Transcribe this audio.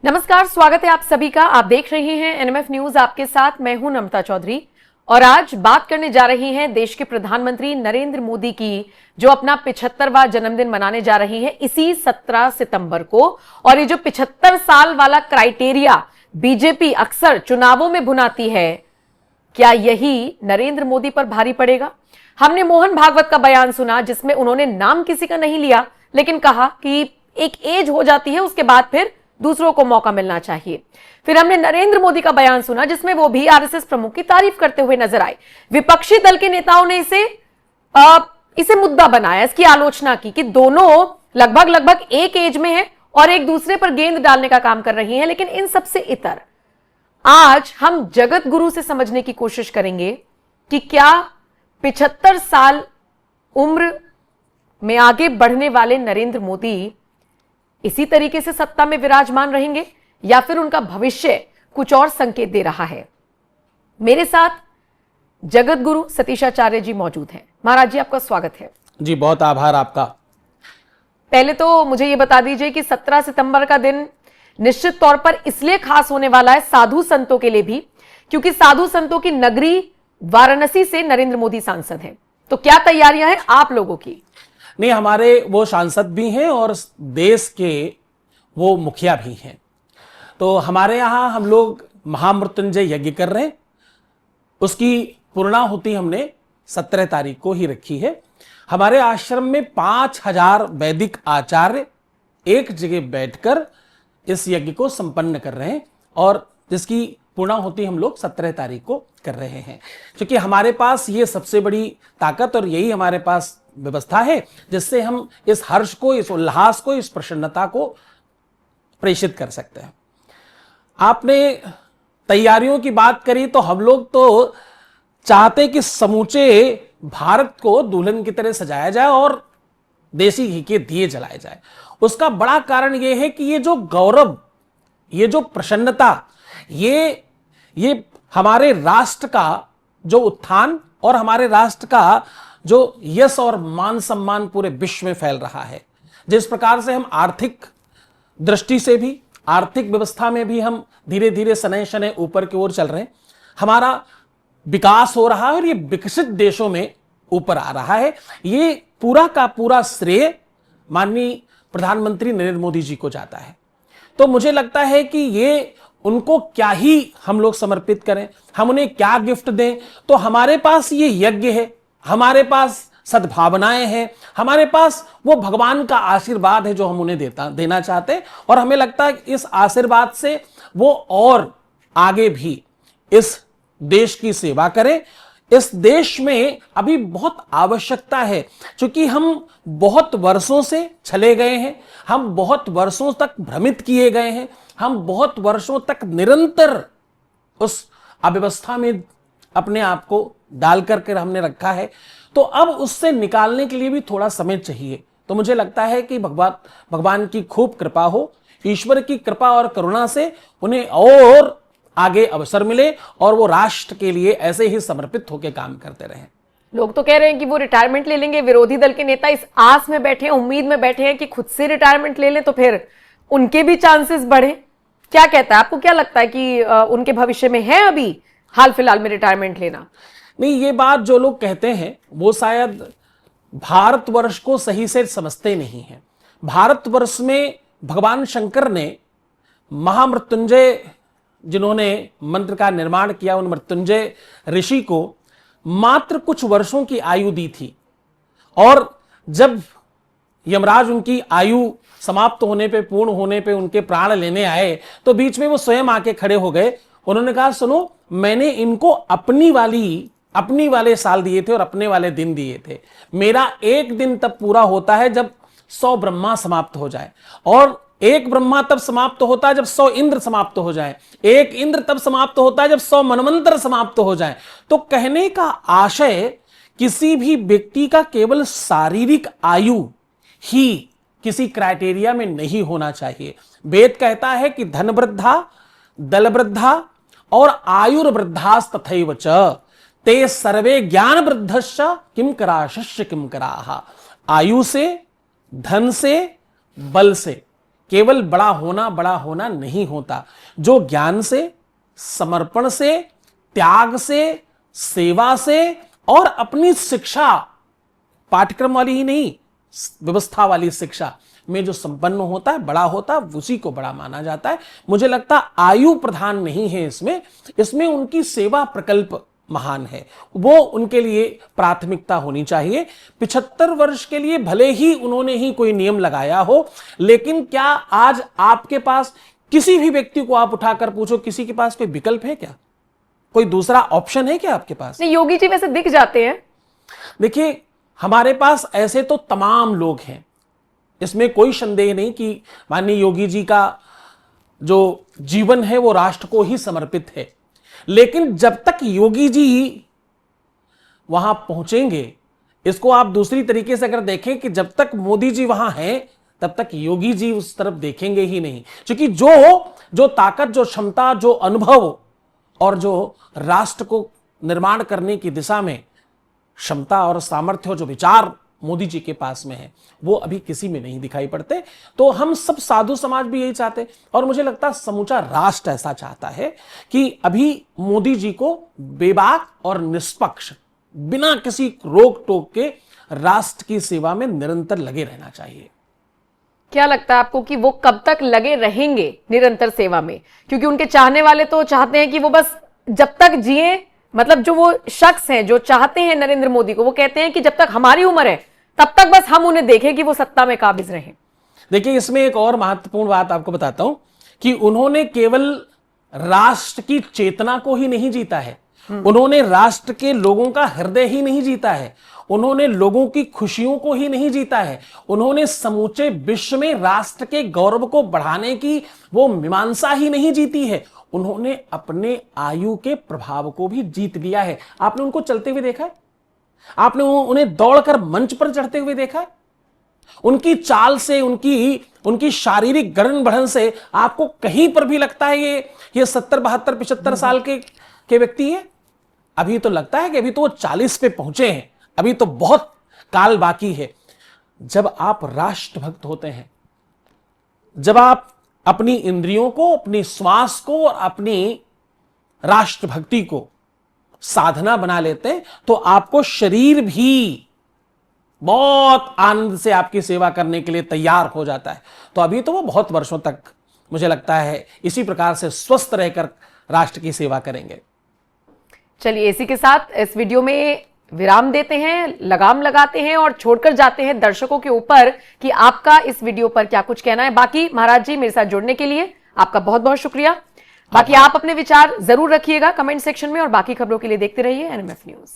नमस्कार, स्वागत है आप सभी का। आप देख रहे हैं एनएमएफ न्यूज, आपके साथ मैं हूं नमता चौधरी। और आज बात करने जा रही हैं देश के प्रधानमंत्री नरेंद्र मोदी की, जो अपना 75वां जन्मदिन मनाने जा रही हैं इसी 17 सितंबर को। और ये जो 75 साल वाला क्राइटेरिया बीजेपी अक्सर चुनावों में भुनाती है, क्या यही नरेंद्र मोदी पर भारी पड़ेगा? हमने मोहन भागवत का बयान सुना, जिसमें उन्होंने नाम किसी का नहीं लिया, लेकिन कहा कि एक एज हो जाती है, उसके बाद फिर दूसरों को मौका मिलना चाहिए। फिर हमने नरेंद्र मोदी का बयान सुना, जिसमें वो भी आरएसएस प्रमुख की तारीफ करते हुए नजर आए। विपक्षी दल के नेताओं ने इसे मुद्दा बनाया, इसकी आलोचना की कि दोनों लगभग एक एज में हैं और एक दूसरे पर गेंद डालने का काम कर रही हैं। लेकिन इन सबसे इतर आज हम जगत गुरु से समझने की कोशिश करेंगे कि क्या 75 साल उम्र में आगे बढ़ने वाले नरेंद्र मोदी इसी तरीके से सत्ता में विराजमान रहेंगे या फिर उनका भविष्य कुछ और संकेत दे रहा है। मेरे साथ जगत गुरु सतीशाचार्य जी मौजूद हैं। महाराज जी, आपका स्वागत है। जी, बहुत आभार आपका। पहले तो मुझे यह बता दीजिए कि 17 सितंबर का दिन निश्चित तौर पर इसलिए खास होने वाला है साधु संतों के लिए भी, क्योंकि साधु संतों की नगरी वाराणसी से नरेंद्र मोदी सांसद हैं। तो क्या तैयारियां हैं आप लोगों की? नहीं, हमारे वो सांसद भी हैं और देश के वो मुखिया भी हैं। तो हमारे यहाँ हम लोग महामृत्युंजय यज्ञ कर रहे हैं। उसकी पूर्णाहुति हमने 17 तारीख को ही रखी है। हमारे आश्रम में 5000 वैदिक आचार्य एक जगह बैठकर इस यज्ञ को संपन्न कर रहे हैं और जिसकी पूर्णाहुति हम लोग 17 तारीख को कर रहे हैं। क्योंकि हमारे पास ये सबसे बड़ी ताकत और यही हमारे पास व्यवस्था है जिससे हम इस हर्ष को, इस उल्लास को, इस प्रसन्नता को प्रेषित कर सकते हैं। आपने तैयारियों की बात करी तो हम लोग तो चाहते कि समूचे भारत को दुल्हन की तरह सजाया जाए और देसी घी के दिए जलाए जाए। उसका बड़ा कारण यह है कि ये जो गौरव, ये जो प्रसन्नता, ये हमारे राष्ट्र का जो उत्थान और हमारे राष्ट्र का जो यश और मान सम्मान पूरे विश्व में फैल रहा है। जिस प्रकार से हम आर्थिक दृष्टि से भी, आर्थिक व्यवस्था में भी हम धीरे धीरे शनय शनय ऊपर की ओर चल रहे हैं। हमारा विकास हो रहा है और ये विकसित देशों में ऊपर आ रहा है। ये पूरा का पूरा श्रेय माननीय प्रधानमंत्री नरेंद्र मोदी जी को जाता है। तो मुझे लगता है कि ये उनको क्या ही हम लोग समर्पित करें, हम उन्हें क्या गिफ्ट दें। तो हमारे पास ये यज्ञ है, हमारे पास सद्भावनाएं हैं, हमारे पास वो भगवान का आशीर्वाद है जो हम उन्हें देना चाहते हैं। और हमें लगता है कि इस आशीर्वाद से वो और आगे भी इस देश की सेवा करें। इस देश में अभी बहुत आवश्यकता है, क्योंकि हम बहुत वर्षों से चले गए हैं, हम बहुत वर्षों तक भ्रमित किए गए हैं, हम बहुत वर्षों तक निरंतर उस अव्यवस्था में अपने आप को डाल करके हमने रखा है। तो अब उससे निकालने के लिए भी थोड़ा समय चाहिए। तो मुझे लगता है कि भगवान की खूब कृपा हो, ईश्वर की कृपा और करुणा से उन्हें और आगे अवसर मिले और वो राष्ट्र के लिए ऐसे ही समर्पित होकर काम करते रहें। लोग तो कह रहे हैं कि वो रिटायरमेंट ले लेंगे। विरोधी दल के नेता इस आस में बैठे हैं, उम्मीद में बैठे हैं कि खुद से रिटायरमेंट ले लें तो फिर उनके भी चांसेस बढ़े। क्या कहता है, आपको क्या लगता है कि उनके भविष्य में है अभी हाल फिलहाल में रिटायरमेंट लेना? नहीं, ये बात जो लोग कहते हैं वो शायद भारतवर्ष को सही से समझते नहीं है। भारतवर्ष में भगवान शंकर ने महामृत्युंजय, जिन्होंने मंत्र का निर्माण किया, उन मृत्युंजय ऋषि को मात्र कुछ वर्षों की आयु दी थी। और जब यमराज उनकी आयु समाप्त होने पे, पूर्ण होने पे उनके प्राण लेने आए तो बीच में वो स्वयं आके खड़े हो गए। उन्होंने कहा, सुनो, मैंने इनको अपनी वाले साल दिए थे और अपने वाले दिन दिए थे। मेरा एक दिन तब पूरा होता है जब 100 ब्रह्मा समाप्त हो जाए, और एक ब्रह्मा तब समाप्त होता है जब 100 इंद्र समाप्त हो जाए, एक इंद्र तब समाप्त होता है जब 100 मनवंतर समाप्त हो जाए। तो कहने का आशय, किसी भी व्यक्ति का केवल शारीरिक आयु ही किसी क्राइटेरिया में नहीं होना चाहिए। वेद कहता है कि धन वृद्धा, दल वृद्धा और आयुर्वृद्धास तथैव च ते सर्वे ज्ञान वृद्धश्च किम कराशस्य किम कराहा। आयु से, धन से, बल से, केवल बड़ा होना नहीं होता। जो ज्ञान से, समर्पण से, त्याग से, सेवा से और अपनी शिक्षा, पाठ्यक्रम वाली ही नहीं, व्यवस्था वाली शिक्षा में जो संपन्न होता है, बड़ा होता है, उसी को बड़ा माना जाता है। मुझे लगता है आयु प्रधान नहीं है इसमें उनकी सेवा प्रकल्प महान है, वो उनके लिए प्राथमिकता होनी चाहिए। 75 वर्ष के लिए भले ही उन्होंने ही कोई नियम लगाया हो, लेकिन क्या आज आपके पास किसी भी व्यक्ति को आप उठाकर पूछो, किसी के पास कोई विकल्प है क्या? कोई दूसरा ऑप्शन है क्या आपके पास? नहीं, योगी जी वैसे दिख जाते हैं। देखिए, हमारे पास ऐसे तो तमाम लोग हैं, इसमें कोई संदेह नहीं कि माननीय योगी जी का जो जीवन है वो राष्ट्र को ही समर्पित है। लेकिन जब तक योगी जी वहां पहुंचेंगे, इसको आप दूसरी तरीके से अगर देखें कि जब तक मोदी जी वहां हैं तब तक योगी जी उस तरफ देखेंगे ही नहीं, क्योंकि जो ताकत, जो क्षमता, जो अनुभव और जो राष्ट्र को निर्माण करने की दिशा में क्षमता और सामर्थ्य, जो विचार मोदी जी के पास में है, वो अभी किसी में नहीं दिखाई पड़ते। तो हम सब साधु समाज भी यही चाहते, और मुझे लगता है समूचा राष्ट्र ऐसा चाहता है कि अभी मोदी जी को बेबाक और निष्पक्ष, बिना किसी रोक टोक के राष्ट्र की सेवा में निरंतर लगे रहना चाहिए। क्या लगता है आपको कि वो कब तक लगे रहेंगे निरंतर सेवा में? क्योंकि उनके चाहने वाले तो चाहते हैं कि वो बस जब तक जिए, मतलब जो वो शख्स हैं जो चाहते हैं नरेंद्र मोदी को, वो कहते हैं कि जब तक हमारी उम्र है तब तक बस हम उन्हें देखें कि वो सत्ता में काबिज रहें। देखिए, इसमें एक और महत्वपूर्ण बात आपको बताता हूं कि उन्होंने केवल राष्ट्र की चेतना को ही नहीं जीता है, उन्होंने राष्ट्र के लोगों का हृदय ही नहीं जीता है, उन्होंने लोगों की खुशियों को ही नहीं जीता है, उन्होंने समूचे विश्व में राष्ट्र के गौरव को बढ़ाने की वो मीमांसा ही नहीं जीती है, उन्होंने अपने आयु के प्रभाव को भी जीत लिया है। आपने उनको चलते हुए देखा है? आपने उन्हें दौड़कर मंच पर चढ़ते हुए देखा है? उनकी चाल से, उनकी शारीरिक गढ़न बढ़न से आपको कहीं पर भी लगता है ये 70, 72, 75 साल के व्यक्ति है? अभी तो लगता है कि अभी तो वो 40 पे पहुंचे हैं, अभी तो बहुत काल बाकी है। जब आप राष्ट्रभक्त होते हैं, जब आप अपनी इंद्रियों को, अपनी श्वास को और अपनी राष्ट्रभक्ति को साधना बना लेते हैं, तो आपको शरीर भी बहुत आनंद से आपकी सेवा करने के लिए तैयार हो जाता है। तो अभी तो वो बहुत वर्षों तक मुझे लगता है इसी प्रकार से स्वस्थ रहकर राष्ट्र की सेवा करेंगे। चलिए, इसी के साथ इस वीडियो में विराम देते हैं, लगाम लगाते हैं और छोड़कर जाते हैं दर्शकों के ऊपर कि आपका इस वीडियो पर क्या कुछ कहना है। बाकी महाराज जी, मेरे साथ जुड़ने के लिए आपका बहुत बहुत शुक्रिया। बाकी आप अपने विचार जरूर रखिएगा कमेंट सेक्शन में, और बाकी खबरों के लिए देखते रहिए एनएमएफ न्यूज।